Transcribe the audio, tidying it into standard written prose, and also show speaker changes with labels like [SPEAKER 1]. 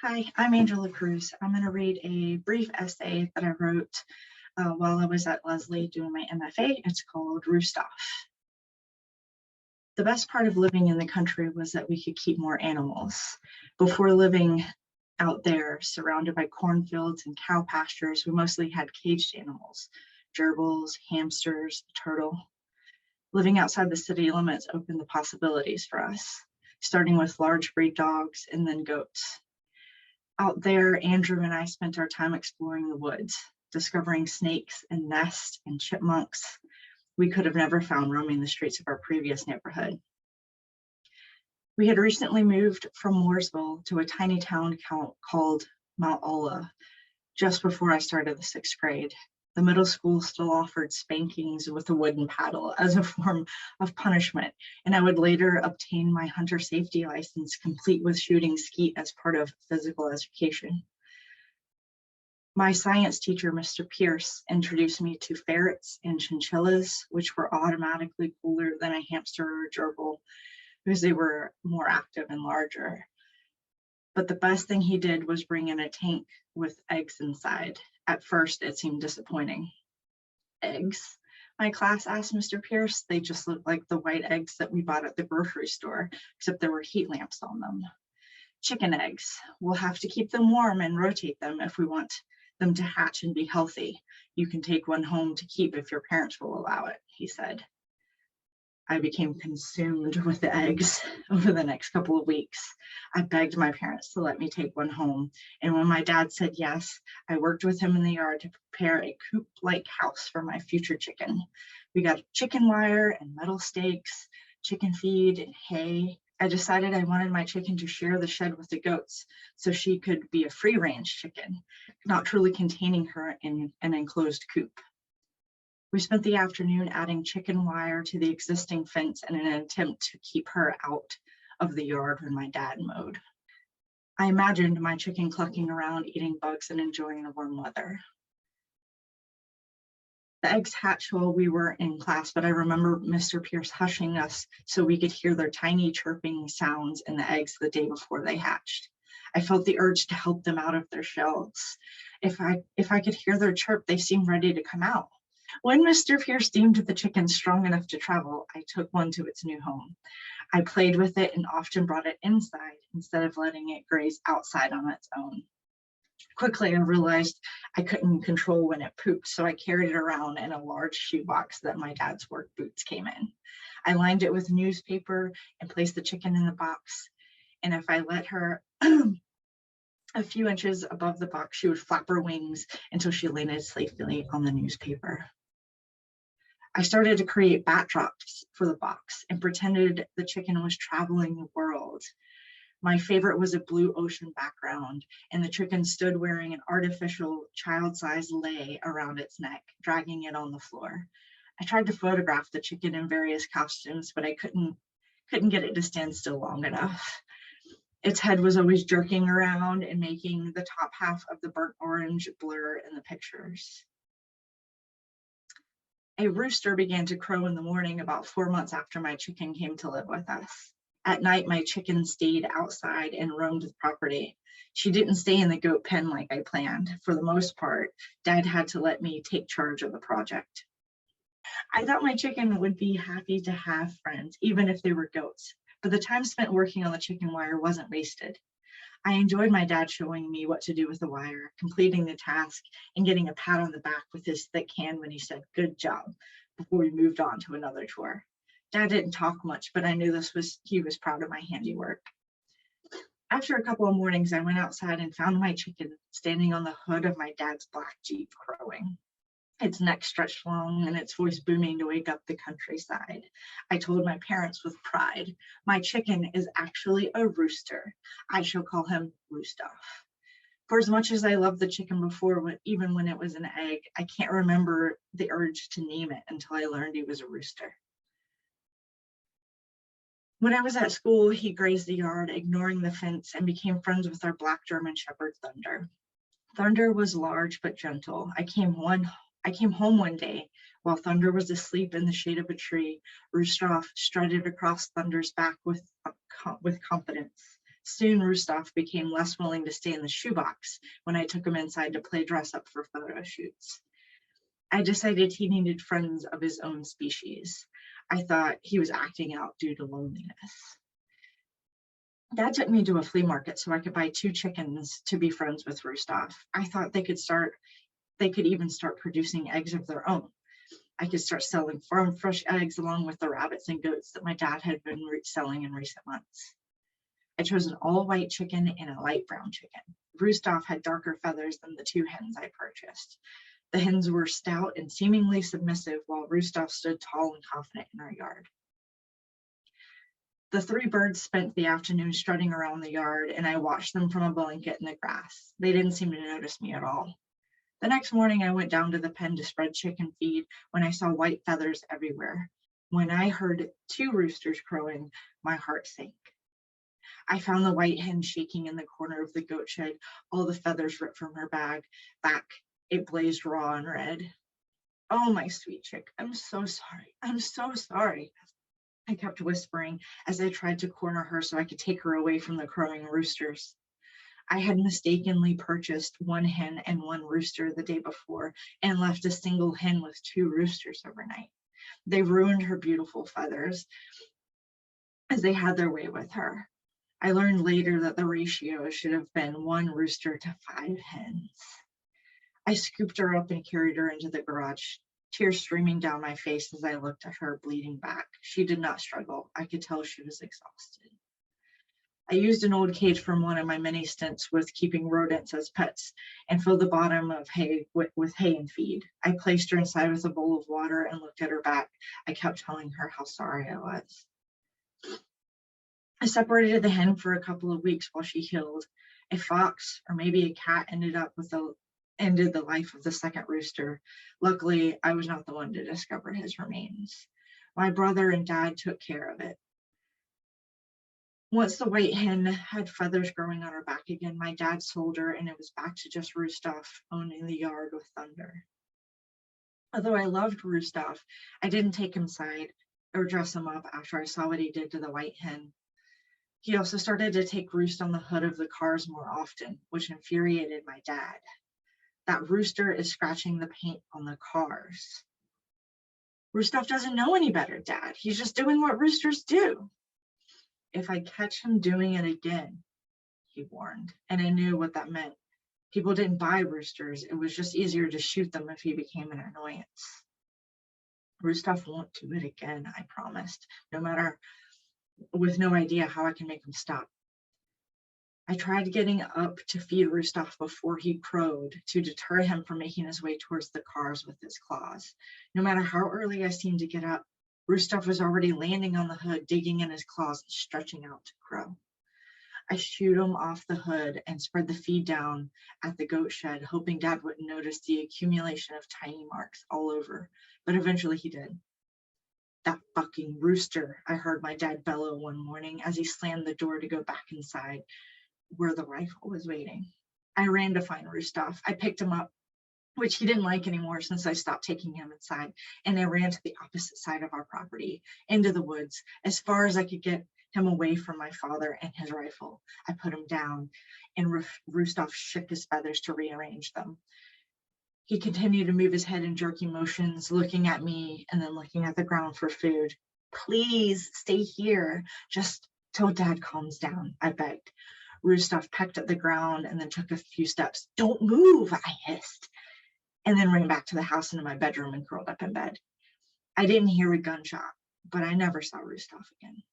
[SPEAKER 1] Hi, I'm Angela Cruz. I'm going to read a brief essay that I wrote while I was at Lesley doing my MFA. It's called Roostoff. The best part of living in the country was that we could keep more animals. Before living out there, surrounded by cornfields and cow pastures, we mostly had caged animals, gerbils, hamsters, turtle. Living outside the city limits opened the possibilities for us, starting with large breed dogs and then goats. Out there, Andrew and I spent our time exploring the woods, discovering snakes and nests and chipmunks we could have never found roaming the streets of our previous neighborhood. We had recently moved from Mooresville to a tiny town called Mount Olla just before I started the 6th grade. The middle school still offered spankings with a wooden paddle as a form of punishment, and I would later obtain my hunter safety license complete with shooting skeet as part of physical education. My science teacher, Mr. Pierce, introduced me to ferrets and chinchillas, which were automatically cooler than a hamster or a gerbil because they were more active and larger. But the best thing he did was bring in a tank with eggs inside. At first, it seemed disappointing. Eggs? My class asked Mr. Pierce. They just looked like the white eggs that we bought at the grocery store, except there were heat lamps on them. Chicken eggs. We'll have to keep them warm and rotate them if we want them to hatch and be healthy. You can take one home to keep if your parents will allow it, he said. I became consumed with the eggs over the next couple of weeks. I begged my parents to let me take one home, and when my dad said yes, I worked with him in the yard to prepare a coop-like house for my future chicken. We got chicken wire and metal stakes, chicken feed and hay. I decided I wanted my chicken to share the shed with the goats so she could be a free-range chicken, not truly containing her in an enclosed coop. We spent the afternoon adding chicken wire to the existing fence in an attempt to keep her out of the yard when my dad mowed. I imagined my chicken clucking around, eating bugs and enjoying the warm weather. The eggs hatched while we were in class, but I remember Mr. Pierce hushing us so we could hear their tiny chirping sounds in the eggs the day before they hatched. I felt the urge to help them out of their shells. If I could hear their chirp, they seemed ready to come out. When Mr. Pierce deemed the chicken strong enough to travel, I took one to its new home. I played with it and often brought it inside instead of letting it graze outside on its own. Quickly, I realized I couldn't control when it pooped, so I carried it around in a large shoebox that my dad's work boots came in. I lined it with newspaper and placed the chicken in the box, and if I let her a few inches above the box, she would flap her wings until she landed safely on the newspaper. I started to create backdrops for the box and pretended the chicken was traveling the world. My favorite was a blue ocean background, and the chicken stood wearing an artificial child-sized lei around its neck, dragging it on the floor. I tried to photograph the chicken in various costumes, but I couldn't get it to stand still long enough. Its head was always jerking around and making the top half of the burnt orange blur in the pictures. A rooster began to crow in the morning about 4 months after my chicken came to live with us. At night, my chicken stayed outside and roamed the property. She didn't stay in the goat pen like I planned. For the most part, Dad had to let me take charge of the project. I thought my chicken would be happy to have friends, even if they were goats, but the time spent working on the chicken wire wasn't wasted. I enjoyed my dad showing me what to do with the wire, completing the task, and getting a pat on the back with his thick hand when he said, "Good job," before we moved on to another chore. Dad didn't talk much, but I knew he was proud of my handiwork. After a couple of mornings, I went outside and found my chicken standing on the hood of my dad's black Jeep crowing. Its neck stretched long and its voice booming to wake up the countryside. I told my parents with pride, "My chicken is actually a rooster. I shall call him Roostoff." For as much as I loved the chicken before, even when it was an egg, I can't remember the urge to name it until I learned he was a rooster. When I was at school, he grazed the yard, ignoring the fence, and became friends with our black German Shepherd, Thunder. Thunder was large but gentle. I came home one day while Thunder was asleep in the shade of a tree. Roostoff strutted across Thunder's back with confidence. Soon, Roostoff became less willing to stay in the shoebox when I took him inside to play dress up for photo shoots. I decided he needed friends of his own species. I thought he was acting out due to loneliness. Dad took me to a flea market so I could buy 2 chickens to be friends with Roostoff. I thought they could even start producing eggs of their own. I could start selling farm fresh eggs along with the rabbits and goats that my dad had been selling in recent months. I chose an all-white chicken and a light brown chicken. Roostoff had darker feathers than the 2 hens I purchased. The hens were stout and seemingly submissive, while Roostoff stood tall and confident in our yard. The 3 birds spent the afternoon strutting around the yard, and I watched them from a blanket in the grass. They didn't seem to notice me at all. The next morning, I went down to the pen to spread chicken feed when I saw white feathers everywhere. When I heard 2 roosters crowing, my heart sank. I found the white hen shaking in the corner of the goat shed, all the feathers ripped from her back. It blazed raw and red. "Oh, my sweet chick, I'm so sorry. I'm so sorry," I kept whispering as I tried to corner her so I could take her away from the crowing roosters. I had mistakenly purchased 1 hen and 1 rooster the day before and left a single hen with 2 roosters overnight. They ruined her beautiful feathers as they had their way with her. I learned later that the ratio should have been 1 rooster to 5 hens. I scooped her up and carried her into the garage, tears streaming down my face as I looked at her bleeding back. She did not struggle. I could tell she was exhausted. I used an old cage from one of my many stints with keeping rodents as pets and filled the bottom of hay with hay and feed. I placed her inside with a bowl of water and looked at her back. I kept telling her how sorry I was. I separated the hen for a couple of weeks while she healed. A fox or maybe a cat ended the life of the second rooster. Luckily, I was not the one to discover his remains. My brother and dad took care of it. Once the white hen had feathers growing on her back again, my dad sold her, and it was back to just Roostoff owning the yard with Thunder. Although I loved Roostoff, I didn't take him inside or dress him up after I saw what he did to the white hen. He also started to take roost on the hood of the cars more often, which infuriated my dad. That rooster is scratching the paint on the cars. Roostoff doesn't know any better, Dad. He's just doing what roosters do. If I catch him doing it again, he warned, and I knew what that meant. People didn't buy roosters. It was just easier to shoot them if he became an annoyance. Roostoff won't do it again, I promised, with no idea how I can make him stop. I tried getting up to feed Roostoff before he crowed to deter him from making his way towards the cars with his claws. No matter how early I seemed to get up, Roostoff was already landing on the hood, digging in his claws and stretching out to crow. I shooed him off the hood and spread the feed down at the goat shed, hoping Dad wouldn't notice the accumulation of tiny marks all over, but eventually he did. "That fucking rooster," I heard my dad bellow one morning as he slammed the door to go back inside where the rifle was waiting. I ran to find Roostoff. I picked him up, which he didn't like anymore since I stopped taking him inside, and I ran to the opposite side of our property, into the woods, as far as I could get him away from my father and his rifle. I put him down, and Roostoff shook his feathers to rearrange them. He continued to move his head in jerky motions, looking at me and then looking at the ground for food. "Please stay here, just till Dad calms down," I begged. Roostoff pecked at the ground and then took a few steps. "Don't move," I hissed, and then ran back to the house into my bedroom and curled up in bed. I didn't hear a gunshot, but I never saw Roostoff again.